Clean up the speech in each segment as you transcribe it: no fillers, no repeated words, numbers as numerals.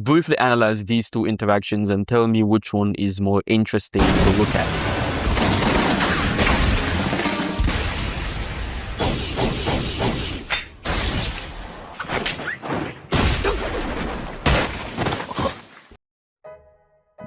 Briefly analyze these two interactions and tell me which one is more interesting to look at.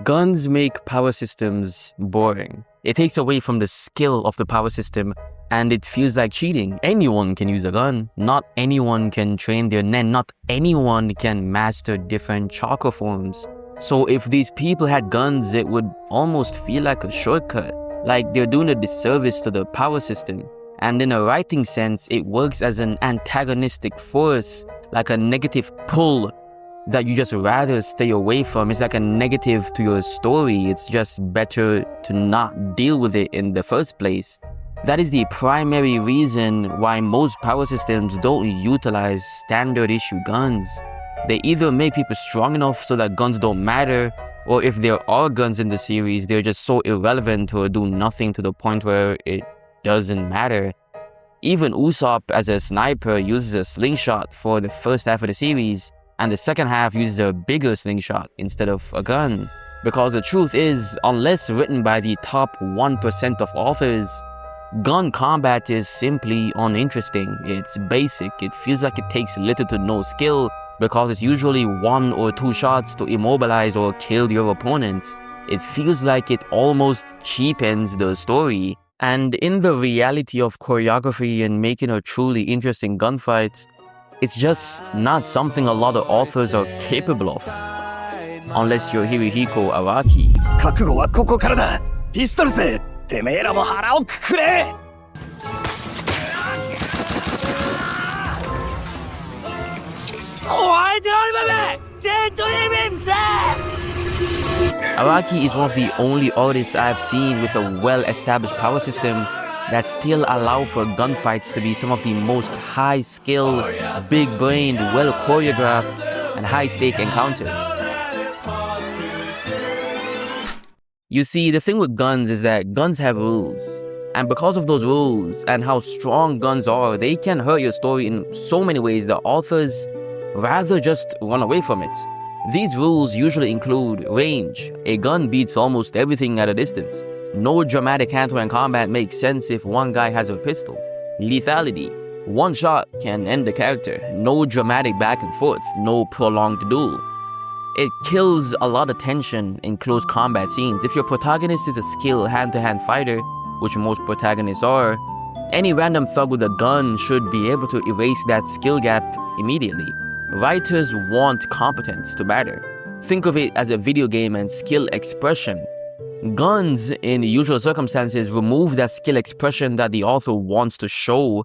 Guns make power systems boring. It takes away from the skill of the power system and it feels like cheating. Anyone can use a gun. Not anyone can train their nen. Not anyone can master different chakra forms. So if these people had guns, it would almost feel like a shortcut. Like they're doing a disservice to the power system. And in a writing sense, it works as an antagonistic force, like a negative pull that you just rather stay away from. It's like a negative to your story. It's just better to not deal with it in the first place. That is the primary reason why most power systems don't utilize standard issue guns. They either make people strong enough so that guns don't matter, or if there are guns in the series, they're just so irrelevant or do nothing to the point where it doesn't matter. Even Usopp as a sniper uses a slingshot for the first half of the series, and the second half uses a bigger slingshot instead of a gun. Because the truth is, unless written by the top 1% of authors, gun combat is simply uninteresting. It's basic. It feels like it takes little to no skill because it's usually 1 or 2 shots to immobilize or kill your opponents. It feels like it almost cheapens the story. And in the reality of choreography and making a truly interesting gunfight, it's just not something a lot of authors are capable of. Unless you're Hirohiko Araki. 覚悟はここからだ。ピストルズ、てめえらも腹をくくれ。ホワイトアルバム、ジェントリビンズ。 Araki is one of the only artists I've seen with a well-established power system that still allow for gunfights to be some of the most high-skill, big-brained, well-choreographed, and high-stake encounters. You see, the thing with guns is that guns have rules. And because of those rules and how strong guns are, they can hurt your story in so many ways that authors rather just run away from it. These rules usually include range. A gun beats almost everything at a distance. No dramatic hand-to-hand combat makes sense if one guy has a pistol. Lethality. One shot can end the character. No dramatic back and forth. No prolonged duel. It kills a lot of tension in close combat scenes. If your protagonist is a skilled hand-to-hand fighter, which most protagonists are, any random thug with a gun should be able to erase that skill gap immediately. Writers want competence to matter. Think of it as a video game and skill expression. Guns, in the usual circumstances, remove that skill expression that the author wants to show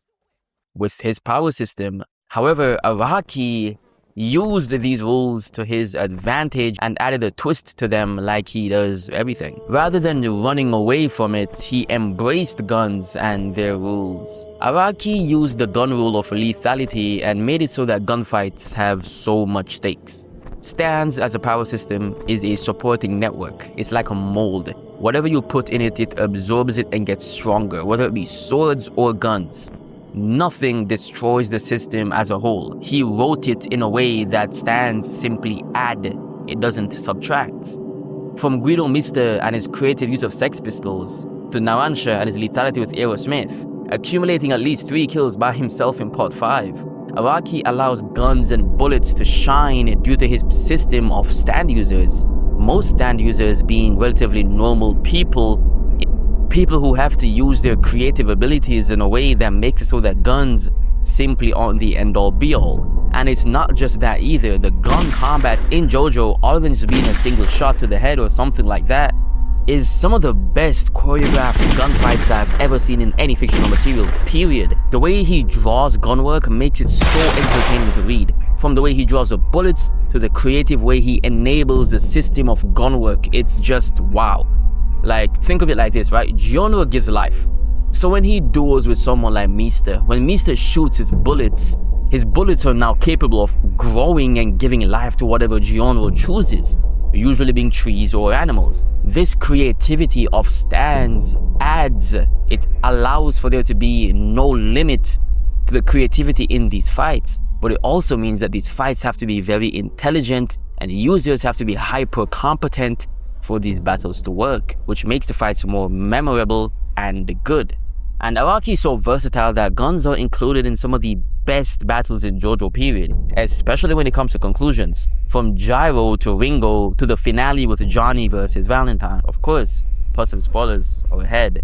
with his power system. However, Araki used these rules to his advantage and added a twist to them like he does everything. Rather than running away from it, he embraced guns and their rules. Araki used the gun rule of lethality and made it so that gunfights have so much stakes. Stands as a power system is a supporting network. It's like a mold. Whatever you put in it, it absorbs it and gets stronger, whether it be swords or guns. Nothing destroys the system as a whole. He wrote it in a way that stands simply add, it doesn't subtract. From Guido Mister and his creative use of Sex Pistols, to Narancia and his lethality with Aerosmith, accumulating at least 3 kills by himself in Part 5. Araki allows guns and bullets to shine due to his system of stand users. Most stand users being relatively normal people who have to use their creative abilities in a way that makes it so that guns simply aren't the end-all be-all. And it's not just that either. The gun combat in Jojo, other than just being a single shot to the head or something like that, is some of the best choreographed gunfights I've ever seen in any fictional material, period. The way he draws gun work makes it so entertaining to read. From the way he draws the bullets to the creative way he enables the system of gun work, it's just wow. Like, think of it like this, right? Genre gives life. So when he duels with someone like Mister, when Mister shoots his bullets are now capable of growing and giving life to whatever genre chooses, usually being trees or animals. This creativity of stands adds, it allows for there to be no limit to the creativity in these fights, but it also means that these fights have to be very intelligent and users have to be hyper competent for these battles to work, which makes the fights more memorable and good. And Araki is so versatile that guns are included in some of the best battles in Jojo period, especially when it comes to conclusions, from Gyro to Ringo to the finale with Johnny versus Valentine. Of course, plus some spoilers are ahead.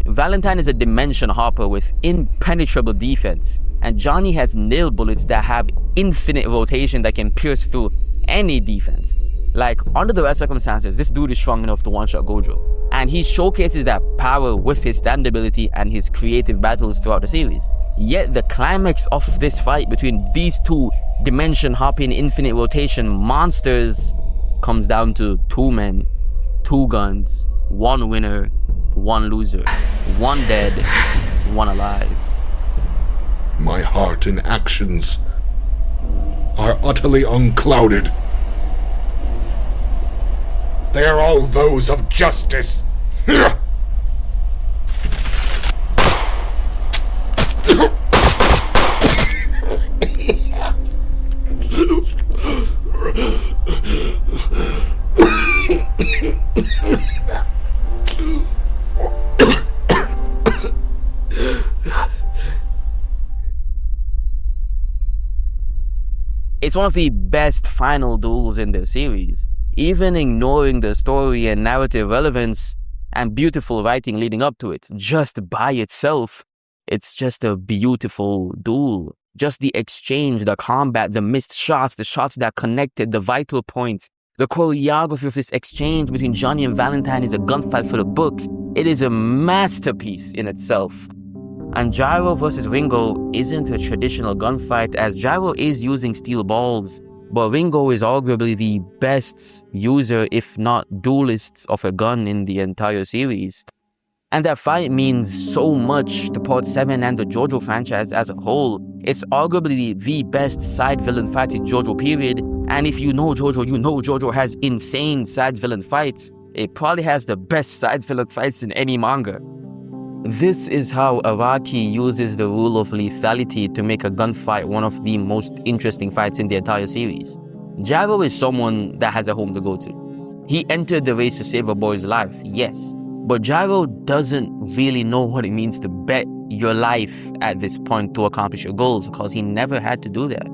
Valentine is a dimension hopper with impenetrable defense, and Johnny has nail bullets that have infinite rotation that can pierce through any defense. Like, under the right circumstances, this dude is strong enough to one-shot Gojo, and he showcases that power with his stand ability and his creative battles throughout the series. Yet the climax of this fight between these two dimension-hopping, infinite rotation monsters comes down to 2 men, 2 guns, 1 winner, 1 loser, 1 dead, 1 alive. My heart and actions are utterly unclouded. They are all those of justice. It's one of the best final duels in the series. Even ignoring the story and narrative relevance and beautiful writing leading up to it, just by itself, it's just a beautiful duel. Just the exchange, the combat, the missed shots, the shots that connected, the vital points, the choreography of this exchange between Johnny and Valentine is a gunfight for the books. It is a masterpiece in itself. And Gyro versus Ringo isn't a traditional gunfight, as Gyro is using steel balls, but Ringo is arguably the best user, if not duelist, of a gun in the entire series. And that fight means so much to Part 7 and the Jojo franchise as a whole. It's arguably the best side villain fight in Jojo period, and if you know Jojo, you know Jojo has insane side villain fights. It probably has the best side villain fights in any manga. This is how Araki uses the rule of lethality to make a gunfight one of the most interesting fights in the entire series. Gyro is someone that has a home to go to. He entered the race to save a boy's life, yes, but Gyro doesn't really know what it means to bet your life at this point to accomplish your goals, because he never had to do that.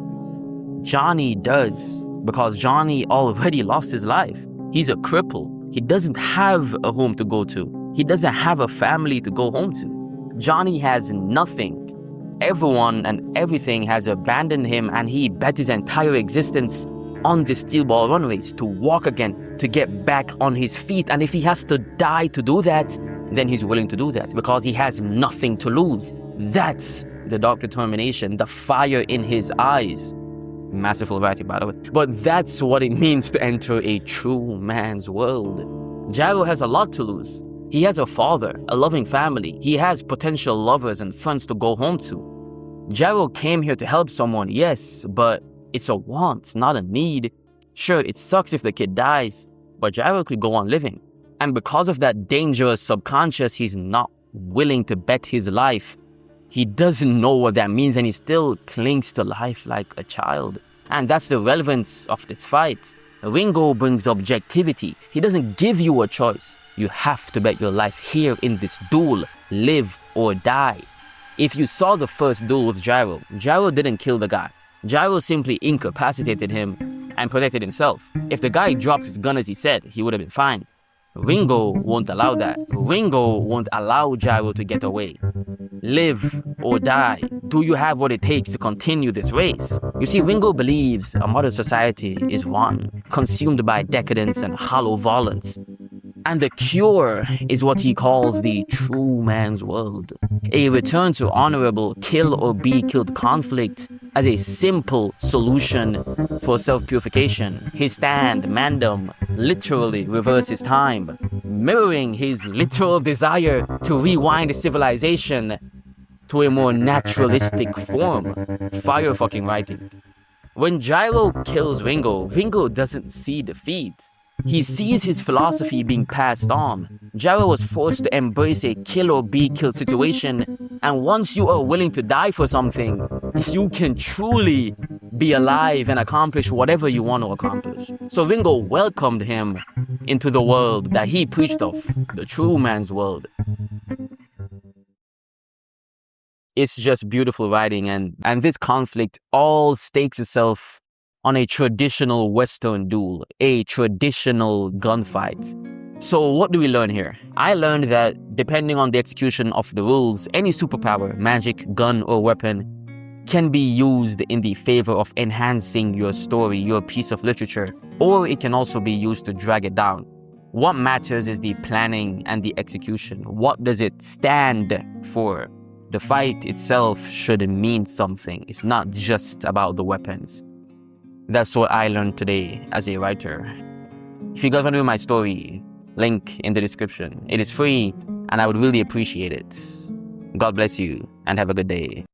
Johnny does, because Johnny already lost his life. He's a cripple. He doesn't have a home to go to. He doesn't have a family to go home to. Johnny has nothing. Everyone and everything has abandoned him, and he bet his entire existence on the steel ball run race to walk again, to get back on his feet. And if he has to die to do that, then he's willing to do that because he has nothing to lose. That's the dark determination, the fire in his eyes. Masterful writing, by the way. But that's what it means to enter a true man's world. Gyro has a lot to lose. He has a father, a loving family. He has potential lovers and friends to go home to. Gyro came here to help someone, yes, but it's a want, not a need. Sure, it sucks if the kid dies, but Gyro could go on living. And because of that dangerous subconscious, he's not willing to bet his life. He doesn't know what that means, and he still clings to life like a child. And that's the relevance of this fight. Ringo brings objectivity. He doesn't give you a choice. You have to bet your life here in this duel, live or die. If you saw the first duel with Gyro, Gyro didn't kill the guy. Gyro simply incapacitated him and protected himself. If the guy dropped his gun as he said, he would have been fine. Ringo won't allow that. Ringo won't allow Gyro to get away. Live or die. Do you have what it takes to continue this race? You see, Ringo believes a modern society is one, consumed by decadence and hollow violence. And the cure is what he calls the true man's world. A return to honorable kill or be killed conflict as a simple solution for self-purification. His stand, mandem, literally reverses time, mirroring his literal desire to rewind civilization to a more naturalistic form. Fire fucking writing. When Gyro kills Ringo, Ringo doesn't see defeat. He sees his philosophy being passed on. Gyro was forced to embrace a kill or be killed situation, and once you are willing to die for something, you can truly be alive and accomplish whatever you want to accomplish. So Ringo welcomed him into the world that he preached of, the true man's world. It's just beautiful writing, and this conflict all stakes itself on a traditional Western duel, a traditional gunfight. So what do we learn here? I learned that depending on the execution of the rules, any superpower, magic, gun, or weapon can be used in the favor of enhancing your story, your piece of literature, or it can also be used to drag it down. What matters is the planning and the execution. What does it stand for? The fight itself should mean something. It's not just about the weapons. That's what I learned today as a writer. If you guys want to read my story, link in the description. It is free and I would really appreciate it. God bless you and have a good day.